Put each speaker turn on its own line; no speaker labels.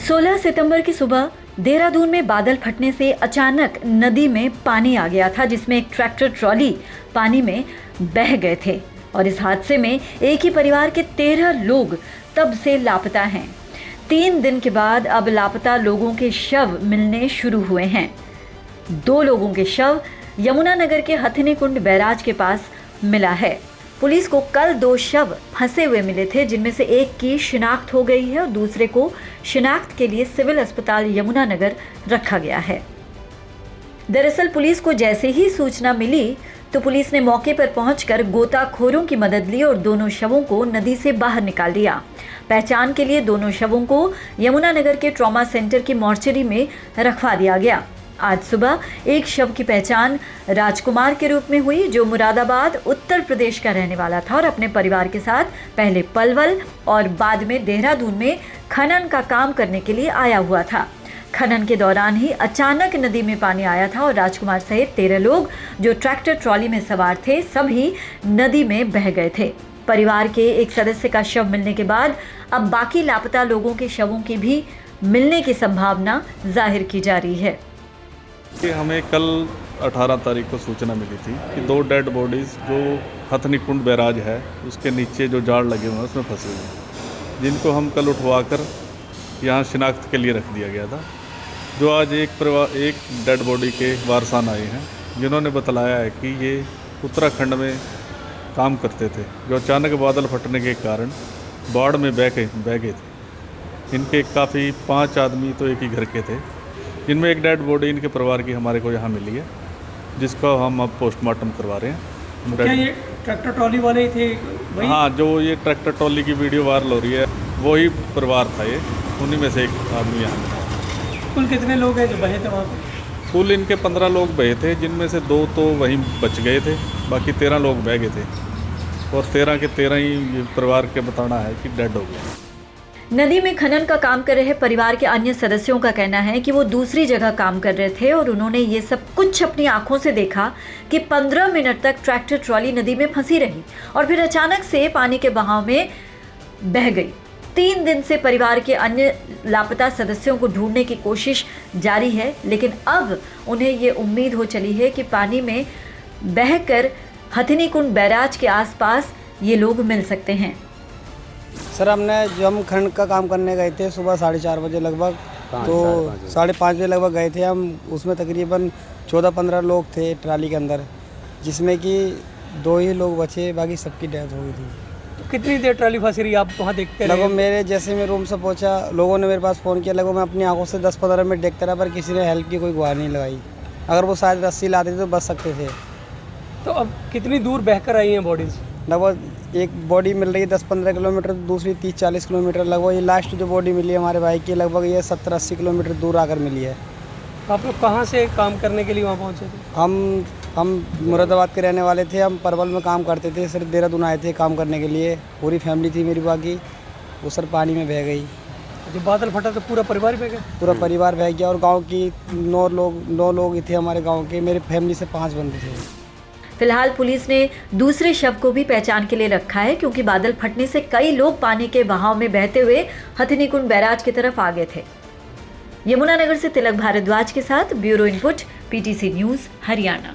16 सितंबर की सुबह देहरादून में बादल फटने से अचानक नदी में पानी आ गया था, जिसमें एक ट्रैक्टर ट्रॉली पानी में बह गए थे और इस हादसे में एक ही परिवार के 13 लोग तब से लापता हैं। 3 दिन के बाद अब लापता लोगों के शव मिलने शुरू हुए हैं। 2 लोगों के शव यमुनानगर के हथिनी कुंड बैराज के पास मिला है। पुलिस को कल 2 शव फंसे हुए मिले थे, जिनमें से एक की शिनाख्त हो गई है और दूसरे को शिनाख्त के लिए सिविल अस्पताल यमुनानगर रखा गया है। दरअसल पुलिस को जैसे ही सूचना मिली तो पुलिस ने मौके पर पहुंचकर गोताखोरों की मदद ली और दोनों शवों को नदी से बाहर निकाल लिया। पहचान के लिए दोनों शवों को यमुनानगर के ट्रॉमा सेंटर की मॉर्चरी में रखवा दिया गया। आज सुबह एक शव की पहचान राजकुमार के रूप में हुई, जो मुरादाबाद उत्तर प्रदेश का रहने वाला था और अपने परिवार के साथ पहले पलवल और बाद में देहरादून में खनन का काम करने के लिए आया हुआ था। खनन के दौरान ही अचानक नदी में पानी आया था और राजकुमार सहित 13 लोग जो ट्रैक्टर ट्रॉली में सवार थे, सभी नदी में बह गए थे। परिवार के एक सदस्य का शव मिलने के बाद अब बाकी लापता लोगों के शवों की भी मिलने की संभावना जाहिर की जा रही है।
हमें कल 18 तारीख को सूचना मिली थी कि 2 डेड बॉडीज़ जो हथनी कुंड बैराज है उसके नीचे जो जाड़ लगे हुए हैं उसमें फंसे हुए हैं, जिनको हम कल उठवाकर यहाँ शिनाख्त के लिए रख दिया गया था। जो आज एक डेड बॉडी के वारसान आए हैं, जिन्होंने बतलाया है कि ये उत्तराखंड में काम करते थे, जो अचानक बादल फटने के कारण बाढ़ में बह गए थे। इनके काफ़ी 5 आदमी तो एक ही घर के थे, जिनमें एक डेड बॉडी इनके परिवार की हमारे को यहाँ मिली है, जिसका हम अब पोस्टमार्टम करवा रहे हैं।
क्या ये ट्रैक्टर ट्रॉली वाले ही थे वही?
हाँ, जो ये ट्रैक्टर ट्रॉली की वीडियो वायरल हो रही है वही परिवार था, ये उन्हीं में से एक आदमी यहाँ मिला।
कुल कितने लोग हैं जो बहे थे वहाँ पर?
कुल इनके 15 लोग बहे थे, जिनमें से 2 तो वहीं बच गए थे, बाकी 13 लोग बह गए थे और 13 के 13 ही परिवार के बताना है कि डेड हो गए।
नदी में खनन का काम कर रहे परिवार के अन्य सदस्यों का कहना है कि वो दूसरी जगह काम कर रहे थे और उन्होंने ये सब कुछ अपनी आंखों से देखा कि 15 मिनट तक ट्रैक्टर ट्रॉली नदी में फंसी रही और फिर अचानक से पानी के बहाव में बह गई। 3 दिन से परिवार के अन्य लापता सदस्यों को ढूंढने की कोशिश जारी है, लेकिन अब उन्हें ये उम्मीद हो चली है कि पानी में बहकर हथिनी कुंड बैराज के आसपास ये लोग मिल सकते हैं।
सर, जो हम खनन का काम करने गए थे सुबह 4:30 बजे लगभग, तो 5:30 बजे लगभग गए थे हम। उसमें तकरीबन 14-15 लोग थे ट्राली के अंदर, जिसमें कि 2 ही लोग बचे, बाकी सबकी डेथ हो गई थी।
तो कितनी देर ट्रॉली फंसी रही आप वहाँ देखते रहे?
लगभग मेरे जैसे मैं रूम से पहुँचा, लोगों ने मेरे पास फ़ोन किया, लगभग मैं अपनी आंखों से 10-15 मिनट देखता रहा, पर किसी ने हेल्प की कोई गुहार नहीं लगाई। अगर वो शायद रस्सी लाते थे तो बच सकते थे।
तो अब कितनी दूर बहकर आई हैं बॉडीज़?
लगभग एक बॉडी मिल रही है 10-15 किलोमीटर, दूसरी 30-40 किलोमीटर। लगभग ये लास्ट जो बॉडी मिली है हमारे भाई की, लगभग ये 70-80 किलोमीटर दूर आकर मिली है।
आप लोग कहाँ से काम करने के लिए वहाँ पहुँचे थे?
हम मुरादाबाद के रहने वाले थे, हम परवल में काम करते थे, सिर्फ देहरादून आए थे काम करने के लिए। पूरी फैमिली थी मेरी, बाकी वो सर पानी में बह गई।
जब बादल फटा तो पूरा परिवार बह गया?
पूरा परिवार बह गया और गाँव की 9 लोग ही थे हमारे गाँव के। मेरे फैमिली से 5 बंदे थे।
फिलहाल पुलिस ने दूसरे शव को भी पहचान के लिए रखा है, क्योंकि बादल फटने से कई लोग पानी के बहाव में बहते हुए हथिनी कुंड बैराज की तरफ आ गए थे। यमुनानगर से तिलक भारद्वाज के साथ bureau input, PTC news, Haryana.